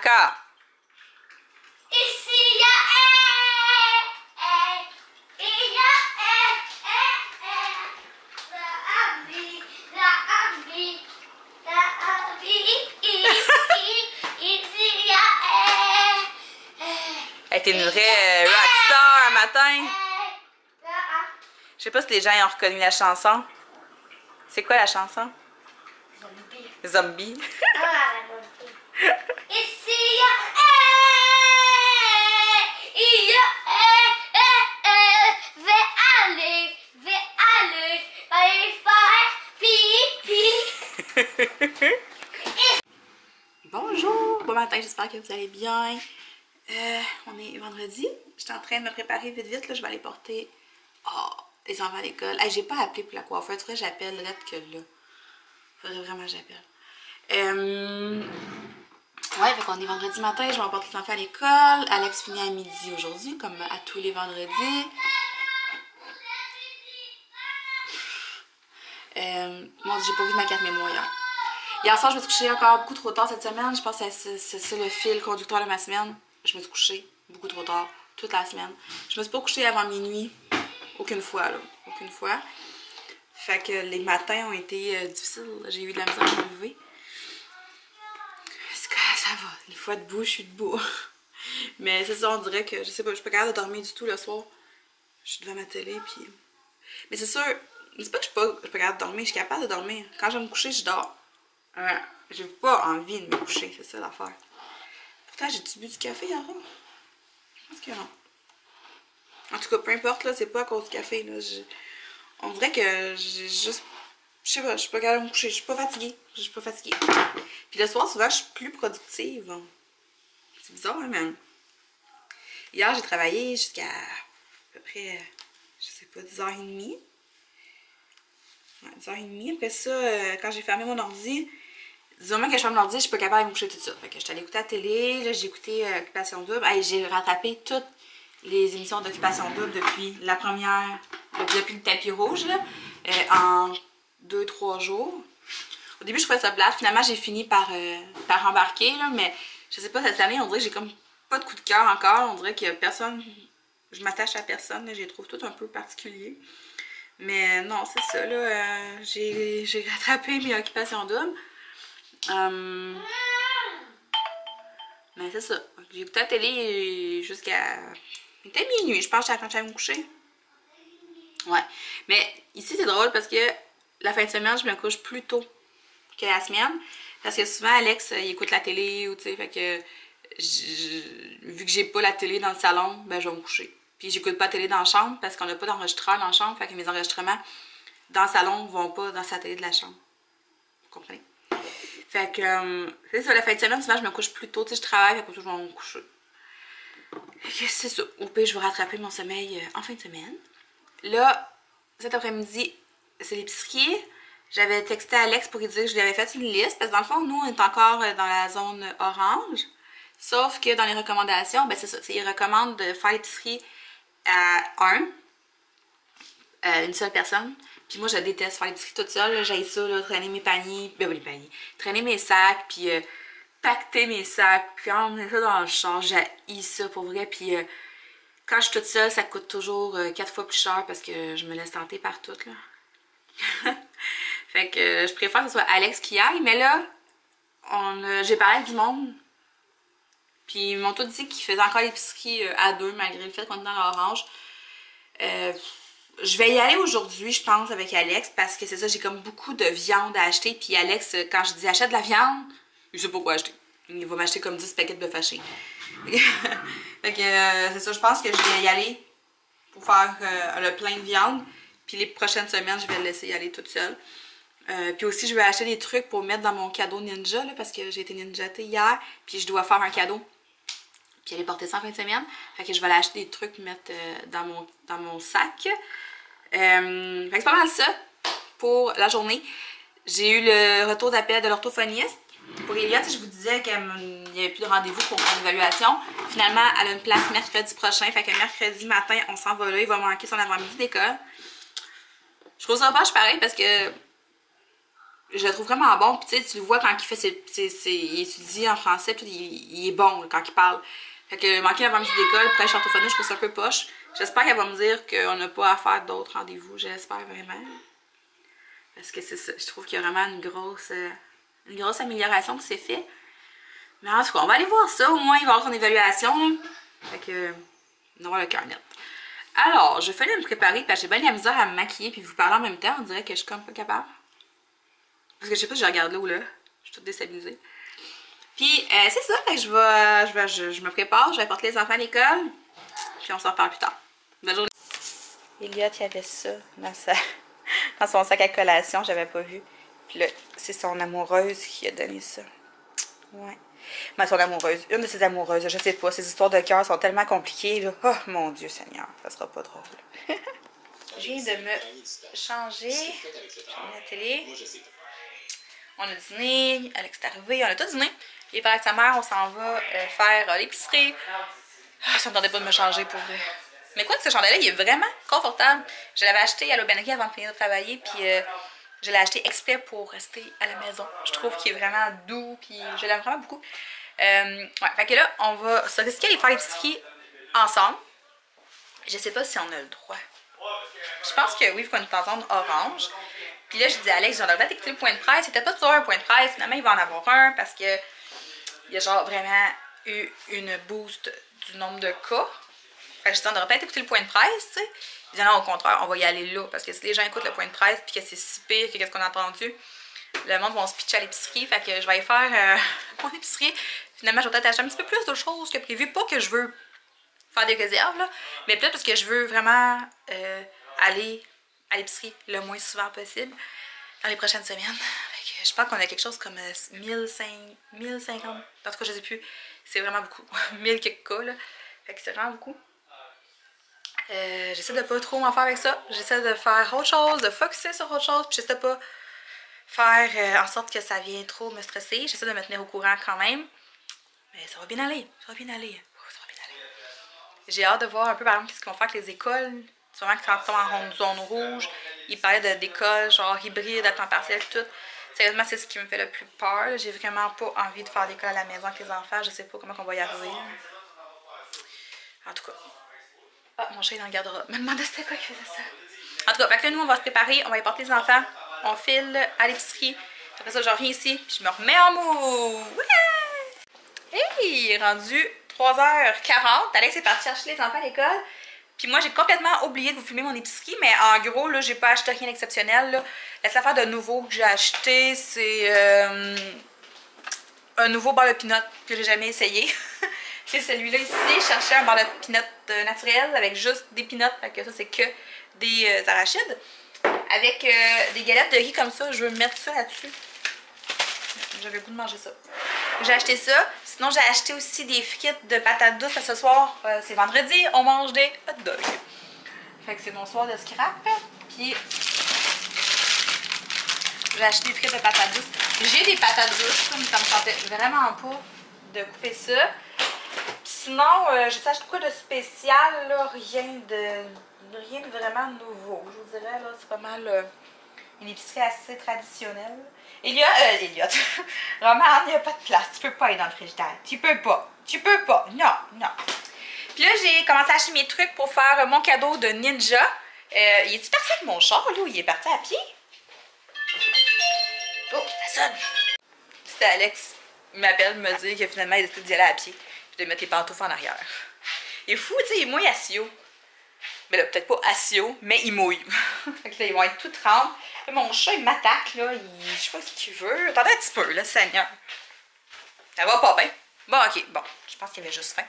D'accord. Ici, il y a Elle était une vraie rockstar un matin. Je sais pas si les gens ont reconnu la chanson. C'est quoi la chanson? Zombie. Ici, il y a aller faire pipi. Bonjour, bon matin, j'espère que vous allez bien. On est vendredi. J'étais en train de me préparer vite vite. Là, je vais aller porter les enfants à l'école. Hey, j'ai pas appelé pour la coiffeur. Faudrait que j'appelle là que là. Faudrait vraiment que j'appelle. Ouais, fait qu'on est vendredi matin. Je vais emporter les enfants à l'école. Alex finit à midi aujourd'hui, comme à tous les vendredis. Moi, j'ai pas vu ma carte mémoire hier. Hier soir, je me suis couchée encore beaucoup trop tard cette semaine. Je pense que c'est ça le fil conducteur de ma semaine. Je me suis couchée beaucoup trop tard, toute la semaine. Je me suis pas couchée avant minuit. Aucune fois, là. Aucune fois. Fait que les matins ont été difficiles. J'ai eu de la misère à me lever. Ça va. Une fois debout, je suis debout. Mais c'est ça, on dirait que, je sais pas, je suis pas capable de dormir du tout le soir. Je suis devant ma télé, puis... Mais c'est sûr, c'est pas que je suis pas capable de dormir, je suis capable de dormir. Quand je vais me coucher, je dors. J'ai pas envie de me coucher, c'est ça l'affaire. Pourtant, j'ai-tu bu du café hier? Je pense que non. En tout cas, peu importe, là, c'est pas à cause du café, là. On dirait que j'ai juste... Je sais pas, je suis pas capable de me coucher, je suis pas fatiguée. Je suis pas fatiguée. Puis le soir, souvent, je suis plus productive. C'est bizarre, hein, mais... Hier, j'ai travaillé jusqu'à peu près, je sais pas, 10h30. Ouais, 10h30. Après ça, quand j'ai fermé mon ordi, du moment que je ferme l'ordi, je suis pas capable de me coucher tout ça. Fait que j'étais allée écouter la télé, là, j'ai écouté Occupation Double. Hey, j'ai rattrapé toutes les émissions d'Occupation Double depuis la première, depuis le tapis rouge, là, en 2-3 jours. Au début, je trouvais ça plate. Finalement, j'ai fini par embarquer, là, mais je sais pas, cette année, on dirait que j'ai comme pas de coup de cœur encore. On dirait qu'il y a personne, je m'attache à personne, là, je les trouve toutes un peu particuliers. Mais non, c'est ça, là, j'ai rattrapé mes Occupations Doubles. Mais c'est ça. J'ai écouté la télé jusqu'à... Il était minuit, je pense, quand j'allais me coucher. Ouais. Mais ici, c'est drôle parce que la fin de semaine, je me couche plus tôt que la semaine. Parce que souvent, Alex, il écoute la télé ou tu sais, fait que... vu que j'ai pas la télé dans le salon, ben je vais me coucher. Puis j'écoute pas la télé dans la chambre parce qu'on n'a pas d'enregistreur dans la chambre. Fait que mes enregistrements dans le salon vont pas dans sa télé de la chambre. Vous comprenez? Fait que c'est ça, la fin de semaine, souvent je me couche plus tôt. Tu sais, je travaille, fait que je vais me coucher. Fait que c'est ça. Au pire, je vais rattraper mon sommeil en fin de semaine. Là, cet après-midi, c'est l'épicerie. J'avais texté à Alex pour lui dire que je lui avais fait une liste. Parce que dans le fond, nous, on est encore dans la zone orange. Sauf que dans les recommandations, ben c'est ça. Ils recommandent de faire l'épicerie à une seule personne. Puis moi, je déteste faire l'épicerie toute seule. J'haïs ça, là, traîner mes paniers. Ben oui, les paniers. Traîner mes sacs, puis pacter mes sacs, puis emmener ça dans le champ. J'haïs ça pour vrai. Puis quand je suis toute seule, ça coûte toujours 4 fois plus cher parce que je me laisse tenter par tout, là. Fait que je préfère que ce soit Alex qui aille. Mais là, j'ai parlé avec du monde. Puis ils m'ont tous dit qu'ils faisaient encore l'épicerie à deux, malgré le fait qu'on est dans l'orange. Je vais y aller aujourd'hui, je pense, avec Alex, parce que c'est ça, j'ai comme beaucoup de viande à acheter. Puis Alex, quand je dis achète de la viande, il sait pas quoi acheter. Il va m'acheter comme 10 paquets de bœuf haché. Fait que c'est ça, je pense que je vais y aller pour faire le plein de viande. Puis les prochaines semaines, je vais le laisser y aller toute seule. Puis aussi, je vais acheter des trucs pour mettre dans mon cadeau ninja, là, parce que j'ai été ninjatée hier. Puis je dois faire un cadeau. Puis aller porter ça en fin de semaine. Fait que je vais aller acheter des trucs pour mettre dans mon sac. Fait que c'est pas mal ça pour la journée. J'ai eu le retour d'appel de l'orthophoniste. Pour Eliott, je vous disais qu'il n'y avait plus de rendez-vous pour mon évaluation. Finalement, elle a une place mercredi prochain. Fait que mercredi matin, on s'en va là. Il va manquer son avant-midi d'école. Je trouve ça poche pareil parce que je le trouve vraiment bon. Puis tu sais, tu le vois quand il fait il étudie en français, tout, il est bon là, quand il parle. Fait que manquer la visite d'école, prêche orthophonique, je trouve ça un peu poche. J'espère qu'elle va me dire qu'on n'a pas à faire d'autres rendez-vous. J'espère vraiment. Parce que c'est ça. Je trouve qu'il y a vraiment une grosse amélioration qui s'est faite. Mais en tout cas, on va aller voir ça. Au moins, il va avoir son évaluation. Là. Fait que, on va avoir le cœur net. Alors, je vais me préparer parce que j'ai bien de la misère à me maquiller puis vous parler en même temps. On dirait que je suis comme pas capable. Parce que je sais pas si je regarde là ou là. Je suis toute déstabilisée. Puis, c'est ça. Fait que je me prépare. Je vais apporter les enfants à l'école. Puis, on s'en reparle plus tard. Bonne journée. Elliot, il y avait ça dans son sac à collation. J'avais pas vu. Puis là, c'est son amoureuse qui a donné ça. Ouais. Mais son amoureuse. Une de ses amoureuses. Je sais pas. Ces histoires de cœur sont tellement compliquées. Là. Oh, mon Dieu Seigneur. Ça sera pas drôle. Je viens de me changer. J'ai mis la télé. On a dîné, Alex est arrivé, on a tout dîné. Et avec sa mère, on s'en va faire l'épicerie. Ah, ça me tentait pas de me changer pour vrai. Mais quoi, ce chandail-là, il est vraiment confortable. Je l'avais acheté à l'Aubainerie avant de finir de travailler, puis je l'ai acheté exprès pour rester à la maison. Je trouve qu'il est vraiment doux, puis je l'aime vraiment beaucoup. Ouais, fait que là, on va se risquer d'aller faire l'épicerie ensemble. Je sais pas si on a le droit. Je pense que oui, il faut une zone orange. Puis là, je dis à Alex, j'en devrais écouter le point de presse. C'était pas toujours un point de presse. Finalement, il va en avoir un parce que il y a genre vraiment eu une boost du nombre de cas. Fait que je dis, on devrait peut-être écouter le point de presse, tu sais. Il dit non, au contraire, on va y aller là. Parce que si les gens écoutent le point de presse puis que c'est si pire que qu'est-ce qu'on a entendu, le monde va se pitcher à l'épicerie. Fait que je vais aller faire mon épicerie. Finalement, je vais peut-être acheter un petit peu plus de choses que prévu. Pas que je veux faire des réserves, là, mais peut-être parce que je veux vraiment aller à l'épicerie le moins souvent possible dans les prochaines semaines. Fait que je pense qu'on a quelque chose comme 1050. En tout cas, je sais plus. C'est vraiment beaucoup. 1000 quelques cas, là. Fait que c'est vraiment beaucoup. J'essaie de pas trop m'en faire avec ça. J'essaie de faire autre chose, de focusser sur autre chose. Puis j'essaie de pas faire en sorte que ça vienne trop me stresser. J'essaie de me tenir au courant quand même. Mais ça va bien aller. Ça va bien aller. Ça va bien aller. J'ai hâte de voir un peu, par exemple, ce qu'ils vont faire avec les écoles. Sûrement que quand ils sont en zone rouge, ils parlaient d'écoles genre hybrides à temps partiel, tout. Sérieusement, c'est ce qui me fait le plus peur. J'ai vraiment pas envie de faire l'école à la maison avec les enfants. Je sais pas comment on va y arriver. En tout cas. Ah, mon chat est dans le garde-robe. Me demandais c'était quoi qui faisait ça. En tout cas, fait que là, nous, on va se préparer. On va y porter les enfants. On file à l'épicerie. Après ça, je reviens ici. Puis je me remets en mou. Ouais! Hey! Rendu 3h40. Alex est parti chercher les enfants à l'école. Puis moi, j'ai complètement oublié de vous filmer mon épicerie, mais en gros, là, j'ai pas acheté rien d'exceptionnel. La seule affaire de nouveau que j'ai acheté, c'est un nouveau beurre de pinot que j'ai jamais essayé. C'est celui-là ici. Je cherchais un beurre de pinot naturel avec juste des pinottes. Fait que ça, c'est que des arachides. Avec des galettes de riz comme ça, je veux mettre ça là-dessus. J'avais le goût de manger ça. J'ai acheté ça. Sinon, j'ai acheté aussi des frites de patates douces. Parce que ce soir, c'est vendredi, on mange des hot dogs. Fait que c'est mon soir de scrap. Puis, j'ai acheté des frites de patates douces. J'ai des patates douces, mais ça me tentait vraiment pas de couper ça. Sinon, j'ai acheté quoi de spécial, là? Rien de vraiment nouveau. Je vous dirais, là, c'est pas mal une épicerie assez traditionnelle. Elliot, Roman, il n'y a pas de place. Tu peux pas aller dans le frigidaire. Tu peux pas. Non, non. Puis là, j'ai commencé à acheter mes trucs pour faire mon cadeau de ninja. Il est-tu parti avec mon char, là, ou il est parti à pied? Oh, ça sonne. C'était Alex. Il m'appelle me dire que finalement, il a décidé d'y aller à pied. Puis de mettre les pantoufles en arrière. Il est fou, tu sais, il mouille assis haut. Mais là, peut-être pas assis haut, mais il mouille. Fait que là, ils vont être tout trempes. Mon chat, il m'attaque, là. Je sais pas ce qu'il veut. Attendez un petit peu, là, Seigneur. Ça va pas bien. Bon, ok, bon. Je pense qu'il avait juste faim.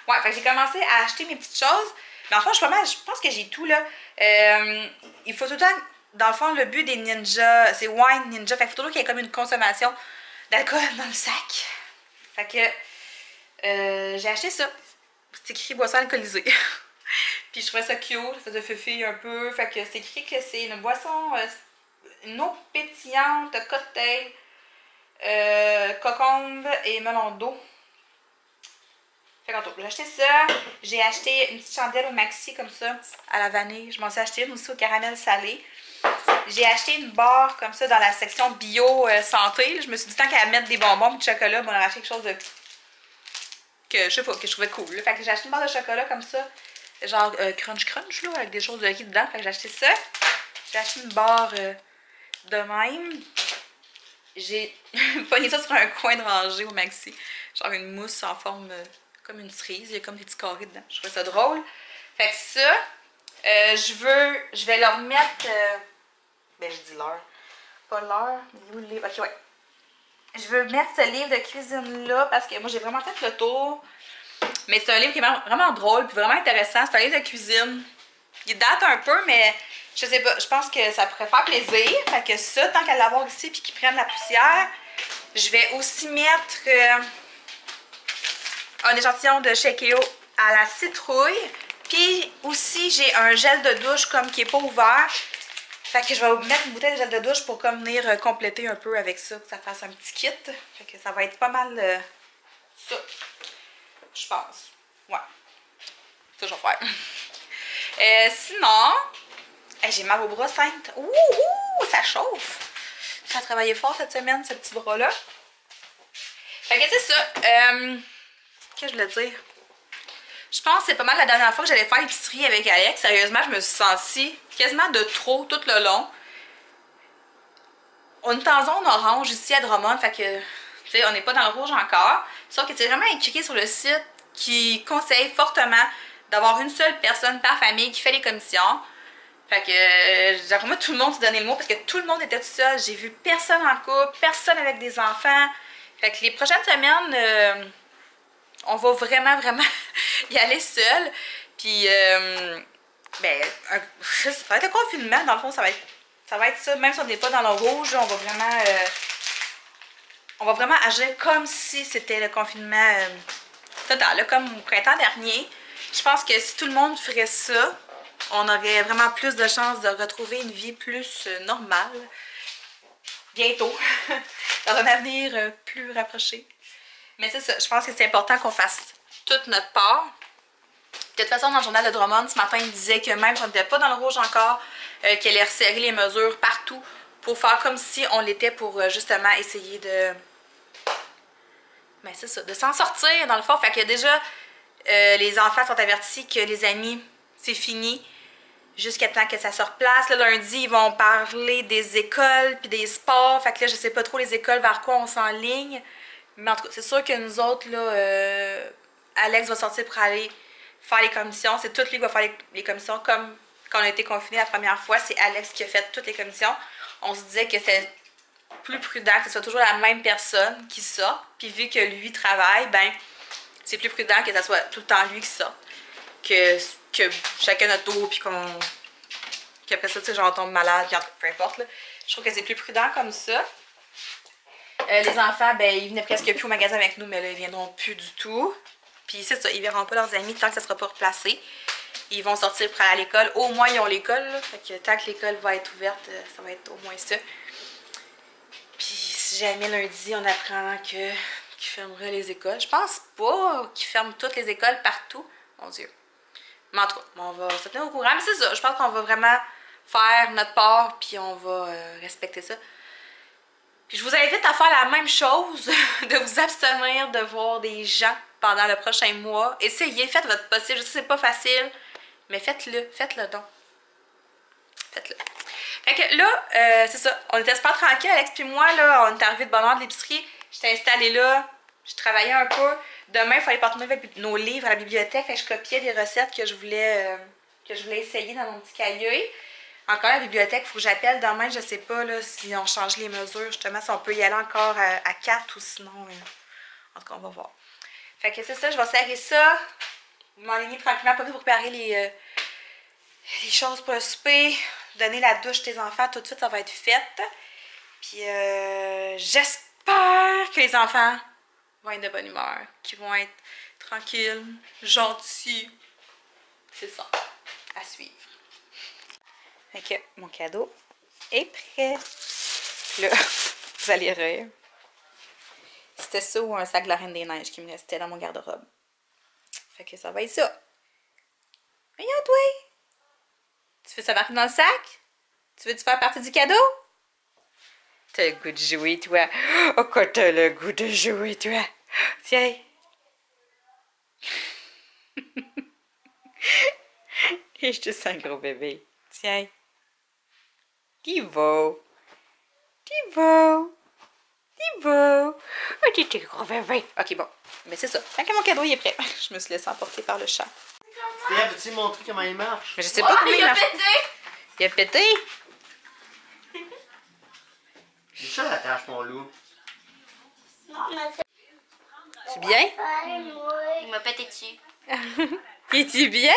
Ouais, fait que j'ai commencé à acheter mes petites choses. Mais en fait, je pense que j'ai tout, là. Il faut tout le temps, dans le fond, le but des ninjas, c'est wine ninja. Fait qu'il faut toujours qu'il y ait comme une consommation d'alcool dans le sac. Fait que j'ai acheté ça. C'est écrit boisson alcoolisée. Puis je trouvais ça cute, ça faisait fifi un peu. Fait que c'est écrit que c'est une boisson, une eau pétillante, cocktail, cocombe et melon d'eau. Fait qu'en tout, j'ai acheté ça. J'ai acheté une petite chandelle au maxi comme ça, à la vanille. Je m'en suis acheté une aussi au caramel salé. J'ai acheté une barre comme ça dans la section bio santé. Là. Je me suis dit, tant qu'à mettre des bonbons et du chocolat, on a acheté quelque chose de que je sais pas, que je trouvais cool. Là. Fait que j'ai acheté une barre de chocolat comme ça, genre crunch crunch, là, avec des choses de riz dedans. Fait que j'ai acheté ça. J'ai acheté une barre de même. J'ai pogné ça sur un coin de rangée au Maxi. Genre une mousse en forme comme une cerise. Il y a comme des petits carrés dedans. Je trouvais ça drôle. Fait que ça, je vais leur mettre... ben, je dis l'heure. Pas l'heure, mais où le livre? Ok, ouais. Je veux mettre ce livre de cuisine-là parce que moi, j'ai vraiment fait le tour. Mais c'est un livre qui est vraiment drôle puis vraiment intéressant. C'est un livre de cuisine. Il date un peu, mais je sais pas. Je pense que ça pourrait faire plaisir. Fait que ça, tant qu'à l'avoir ici puis qu'il prenne la poussière, je vais aussi mettre un échantillon de Shakeo à la citrouille. Puis aussi, j'ai un gel de douche comme qui est pas ouvert. Fait que je vais mettre une bouteille de gel de douche pour comme venir compléter un peu avec ça, que ça fasse un petit kit. Fait que ça va être pas mal ça, je pense. Ouais. Ça, je vais faire. Sinon, j'ai mal au bras, Sainte. Ouh, ça chauffe. Ça a travaillé fort cette semaine, ce petit bras-là. Fait que c'est ça. Qu'est-ce que je voulais dire? Je pense que c'est pas mal la dernière fois que j'allais faire l'épicerie avec Alex. Sérieusement, je me suis sentie quasiment de trop tout le long. On est en zone orange ici à Drummond, fait que, tu sais, on n'est pas dans le rouge encore. Sauf que c'est vraiment écrit sur le site qui conseille fortement d'avoir une seule personne par famille qui fait les commissions. Fait que, vraiment, tout le monde s'est donné le mot parce que tout le monde était tout seul. J'ai vu personne en couple, personne avec des enfants. Fait que les prochaines semaines, on va vraiment y aller seul. Puis, ben, ça va être un confinement. Dans le fond, ça va être ça. Même si on n'est pas dans le rouge, on va vraiment agir comme si c'était le confinement total. Là, comme au printemps dernier. Je pense que si tout le monde ferait ça, on aurait vraiment plus de chances de retrouver une vie plus normale. Bientôt. Dans un avenir plus rapproché. Mais c'est ça, je pense que c'est important qu'on fasse toute notre part. De toute façon, dans le journal de Drummond, ce matin, il disait que même si on n'était pas dans le rouge encore, qu'elle allait resserrer les mesures partout pour faire comme si on l'était pour justement essayer de... Ben c'est ça, de s'en sortir dans le fond. Fait que déjà, les enfants sont avertis que les amis, c'est fini. Jusqu'à temps que ça se replace. Le lundi, ils vont parler des écoles puis des sports. Fait que là, je sais pas trop les écoles vers quoi on s'enligne. Mais en tout cas, c'est sûr que nous autres, là, Alex va sortir pour aller faire les commissions. C'est tout lui qui va faire les commissions. Comme quand on a été confinés la première fois, c'est Alex qui a fait toutes les commissions. On se disait que c'est plus prudent que ce soit toujours la même personne qui sort. Puis vu que lui travaille, ben c'est plus prudent que ce soit tout le temps lui qui sort. Que chacun notre tour, puis qu'après ça, tu sais, genre on tombe malade, puis peu importe. Là. Je trouve que c'est plus prudent comme ça. Les enfants, ben, ils venaient presque plus au magasin avec nous, mais là, ils viendront plus du tout. Puis c'est ça, ils verront pas leurs amis tant que ça sera pas replacé. Ils vont sortir pour aller à l'école. Au moins, ils ont l'école, là. Fait que tant que l'école va être ouverte, ça va être au moins ça. Puis si jamais lundi, on apprend qu'ils fermeraient les écoles. Je pense pas qu'ils ferment toutes les écoles partout. Mon Dieu. Mais en tout cas, on va se tenir au courant. Mais c'est ça, je pense qu'on va vraiment faire notre part, puis on va respecter ça. Puis je vous invite à faire la même chose, de vous abstenir de voir des gens pendant le prochain mois. Essayez, faites votre possible. Je sais que c'est pas facile, mais faites-le donc. Faites-le. Fait que là, c'est ça, on était super tranquille, Alex puis moi, là, on est arrivé de bonne heure de l'épicerie. J'étais installée là, je travaillais un peu. Demain, il fallait partir avec nos livres à la bibliothèque. Fait que je copiais des recettes que je voulais essayer dans mon petit cahier. Encore à la bibliothèque, il faut que j'appelle demain. Je sais pas là, si on change les mesures, justement, si on peut y aller encore à 4 ou sinon. En tout cas, on va voir. Fait que c'est ça, je vais serrer ça. M'enligner tranquillement, pas vite pour préparer les choses pour le souper. Donner la douche à tes enfants, tout de suite, ça va être fait. Puis j'espère que les enfants vont être de bonne humeur, qu'ils vont être tranquilles, gentils. C'est ça, à suivre. Fait que mon cadeau est prêt. Là, vous allez rire. C'était ça ou un sac de la Reine des Neiges qui me restait dans mon garde-robe. Fait que ça va être ça. Regarde, toi! Tu veux ça marquer dans le sac? Tu veux-tu faire partie du cadeau? T'as le goût de jouer, toi. Oh, quoi, t'as le goût de jouer, toi. Tiens. Et je te sens gros bébé. Tiens. Thibaut. Thibaut. Thibaut. Oh, t'es gros bébé. Ok, bon. Mais c'est ça. Tant que mon cadeau il est prêt. Je me suis laissée emporter par le chat. Steph, peux-tu me montrer comment il marche? Mais je sais pas comment il marche. pété! Il a pété. C'est ça la tâche, mon loup. Non, mais C'est bien? il m'a pété dessus. Es-tu bien?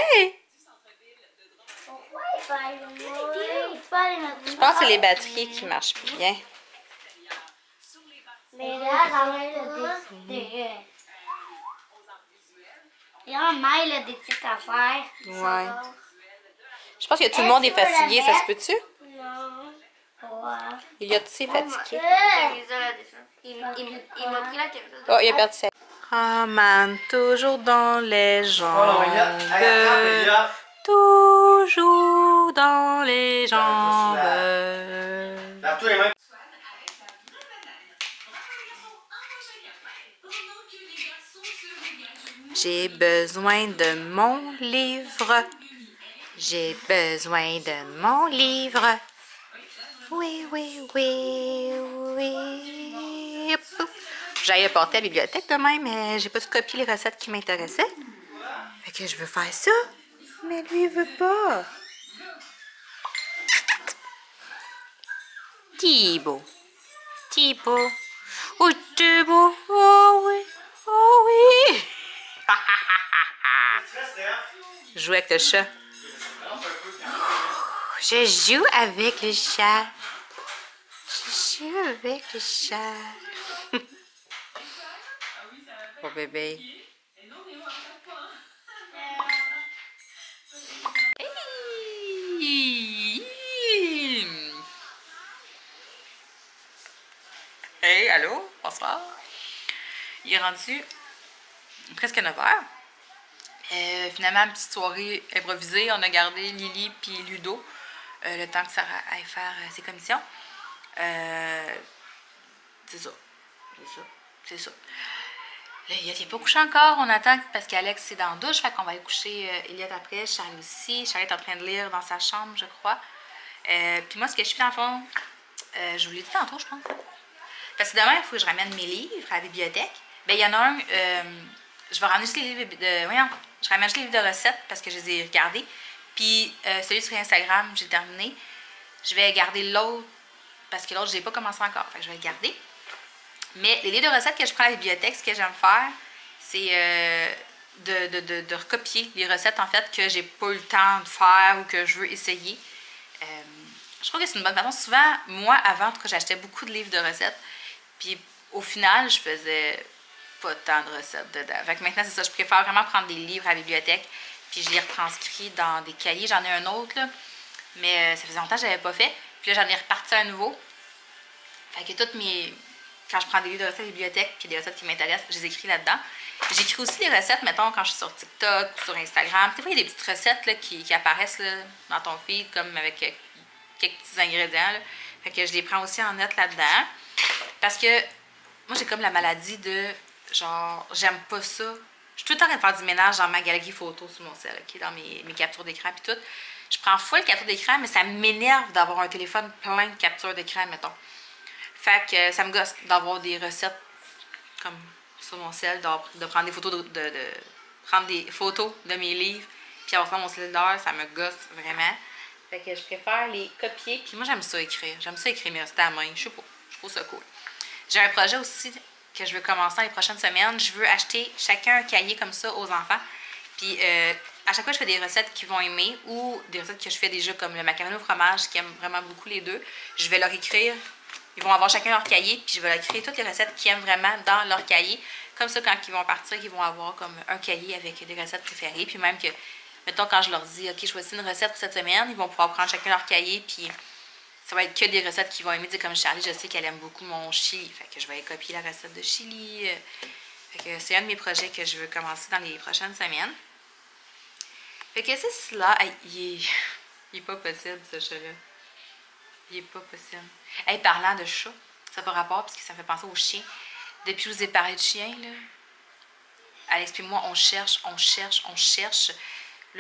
Pourquoi il fallait Je pense que c'est les batteries qui marchent plus bien. Mais là, j'arrête de décider. Il y a un mail des petites affaires. Ouais. Je pense que tout le monde est fatigué, ça se peut-tu? Non. Ouais. Il y a tous fatigué. Il m'a pris la camisole. Oh, il a perdu sa... Oh man, toujours dans les jambes. Toujours dans les jambes. Lave-toi les mains. J'ai besoin de mon livre. J'ai besoin de mon livre. Oui, oui, oui, oui. J'allais porter à la bibliothèque demain, mais j'ai pas tout copié les recettes qui m'intéressaient. Fait que je veux faire ça. Mais lui, il veut pas. Thibaut. Thibaut. Oh, Thibaut. Oh oui. Oh oui. Je joue avec le chat. Je joue avec le chat. Je joue avec le chat. Oh bébé. Hey, allô? Bonsoir. Il est rendu presque 9h. Finalement, petite soirée improvisée. On a gardé Lily puis Ludo le temps que Sarah aille faire ses commissions. C'est ça. C'est ça. C'est ça. Là, il n'est pas couché encore. On attend parce qu'Alex est dans la douche. Fait qu'on va aller coucher Elliot après. Charlie aussi. Charlie est en train de lire dans sa chambre, je crois. Puis moi, ce que je fais dans le fond, je vous l'ai dit tantôt, je pense. Parce que demain, il faut que je ramène mes livres à la bibliothèque. Ben, il y en a un, je vais ramener juste les livres de... Voyons, je ramène juste les livres de recettes parce que je les ai regardés. Puis celui sur Instagram, j'ai terminé. Je vais garder l'autre parce que l'autre, je n'ai pas commencé encore. Fait que je vais le garder. Mais les livres de recettes que je prends à la bibliothèque, ce que j'aime faire, c'est de recopier les recettes, en fait, que j'ai pas eu le temps de faire ou que je veux essayer. Je trouve que c'est une bonne façon. Souvent, moi, avant, en tout cas, j'achetais beaucoup de livres de recettes. Puis au final, je faisais pas tant de recettes dedans. Fait que maintenant, c'est ça. Je préfère vraiment prendre des livres à la bibliothèque. Puis je les retranscris dans des cahiers. J'en ai un autre, là. Mais ça faisait longtemps que je l'avais pas fait. Puis là, j'en ai reparti un nouveau. Fait que toutes mes... Quand je prends des livres de recettes à la bibliothèque, puis des recettes qui m'intéressent, je les écris là-dedans. J'écris aussi des recettes, mettons, quand je suis sur TikTok ou sur Instagram. Des fois, il y a des petites recettes là, qui apparaissent là, dans ton feed, comme avec quelques petits ingrédients. Là. Fait que je les prends aussi en note là-dedans. Parce que moi, j'ai comme la maladie de, genre, j'aime pas ça. Je suis tout le temps en train de faire du ménage dans ma galerie photo sur mon cell, OK, dans mes captures d'écran et tout. Je prends full capture d'écran, mais ça m'énerve d'avoir un téléphone plein de captures d'écran, mettons. Fait que ça me gosse d'avoir des recettes comme sur mon cell, de prendre des photos prendre des photos de mes livres, puis avoir ça dans mon cellulaire, ça me gosse vraiment. Fait que je préfère les copier. Puis moi, j'aime ça écrire. J'aime ça écrire mes recettes à la main. Je sais pas. Je trouve ça cool. J'ai un projet aussi que je veux commencer dans les prochaines semaines. Je veux acheter chacun un cahier comme ça aux enfants. Puis à chaque fois, je fais des recettes qu'ils vont aimer ou des recettes que je fais déjà comme le macaroni au fromage, qui aiment vraiment beaucoup les deux. Je vais leur écrire. Ils vont avoir chacun leur cahier, puis je vais leur écrire toutes les recettes qu'ils aiment vraiment dans leur cahier. Comme ça, quand ils vont partir, ils vont avoir comme un cahier avec des recettes préférées. Puis même que, mettons, quand je leur dis, OK, choisis une recette pour cette semaine, ils vont pouvoir prendre chacun leur cahier, puis ça va être que des recettes qu'ils vont aimer. Comme Charlie, je sais qu'elle aime beaucoup mon chili. Fait que je vais copier la recette de chili. Fait que c'est un de mes projets que je veux commencer dans les prochaines semaines. Fait que c'est cela. Hey, il est pas possible, ce chat-là. Il est pas possible. Hey, parlant de chat, ça n'a pas rapport parce que ça me fait penser aux chiens. Depuis que je vous ai parlé de chiens, là, Alex et moi, on cherche.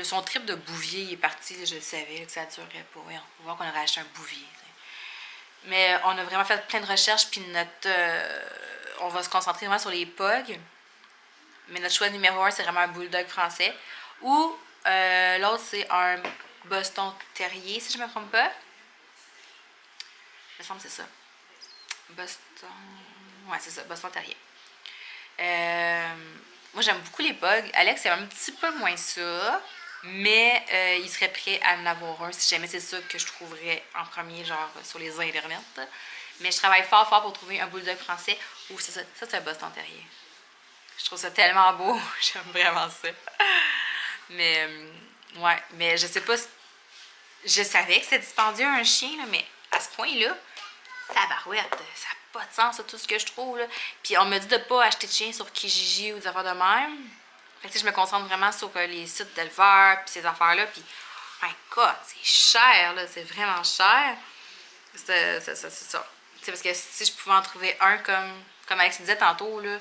Son trip de bouvier, il est parti, là, je le savais là, que ça durerait pas. Ouais, on va voir qu'on aurait acheté un bouvier. T'sais. Mais on a vraiment fait plein de recherches, puis on va se concentrer vraiment sur les pugs. Mais notre choix numéro 1, c'est vraiment un bulldog français. Ou l'autre, c'est un Boston Terrier, si je ne me trompe pas. Il me semble que c'est ça. Boston... Ouais, c'est ça, Boston Terrier. Moi, j'aime beaucoup les pugs. Alex, c'est un petit peu moins ça. Mais il serait prêt à en avoir un si jamais c'est ça que je trouverais en premier, genre sur les internets. Mais je travaille fort pour trouver un bulldog français. Ouh, ça c'est un Boston Terrier. Je trouve ça tellement beau. J'aime vraiment ça. Mais, ouais, mais je sais pas. Je savais que c'était dispendieux un chien, là, mais à ce point-là, tabarouette, ça n'a pas de sens, tout ce que je trouve. Là. Puis on me dit de pas acheter de chien sur Kijiji ou des affaires de même. Fait que je me concentre vraiment sur les sites d'éleveurs, puis ces affaires-là. Puis, my God, c'est cher, là, c'est vraiment cher. C'est ça. T'sais, parce que si je pouvais en trouver un comme Alex disait tantôt, là,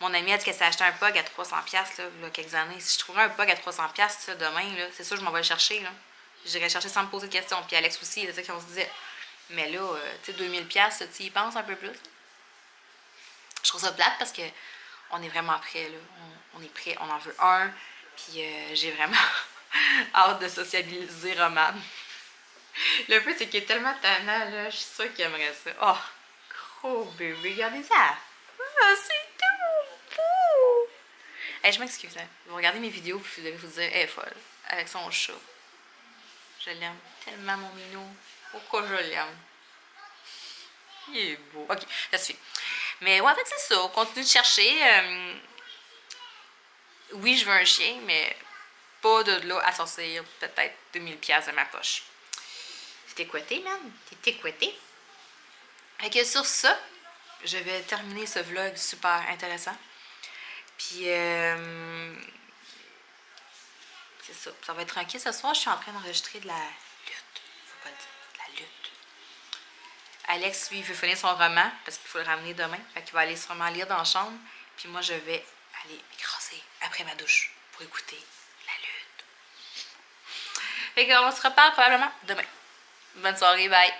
mon amie a dit qu'elle s'est acheté un pug à 300$, là, il y a quelques années. Si je trouverais un pug à 300$ demain, c'est sûr que je m'en vais le chercher. J'irais chercher sans me poser de questions. Puis Alex aussi, c'est ça qu'on se disait. Mais là, tu sais, 2000$, tu y penses un peu plus. Je trouve ça plate parce que on est vraiment prêt, là. On est prêt, on en veut un. Puis j'ai vraiment hâte de sociabiliser Roman. Le fait, c'est qu'il est tellement tannant, là. Je suis sûre qu'il aimerait ça. Oh, gros bébé, regardez ça. Oh, c'est tout beau. Hey, je m'excuse, hein. Vous regardez mes vidéos, puis vous allez vous dire, elle est folle. Avec son chat. Je l'aime tellement, mon minou. Pourquoi je l'aime? Il est beau. Ok, ça suffit. Mais ouais, en fait, c'est ça. On continue de chercher. Oui, je veux un chien, mais pas de là à sortir peut-être 2000$ de ma poche. T'es écouté, man? T'es écouté? Fait que sur ça, je vais terminer ce vlog super intéressant. Puis, c'est ça. Ça va être tranquille ce soir. Je suis en train d'enregistrer de la lutte. Faut pas le dire. De la lutte. Alex, lui, il veut finir son roman parce qu'il faut le ramener demain. Fait qu'il va aller sûrement lire dans la chambre. Puis moi, je vais aller m'écraser après ma douche pour écouter la lutte. Fait qu'on se reparle probablement demain. Bonne soirée, bye!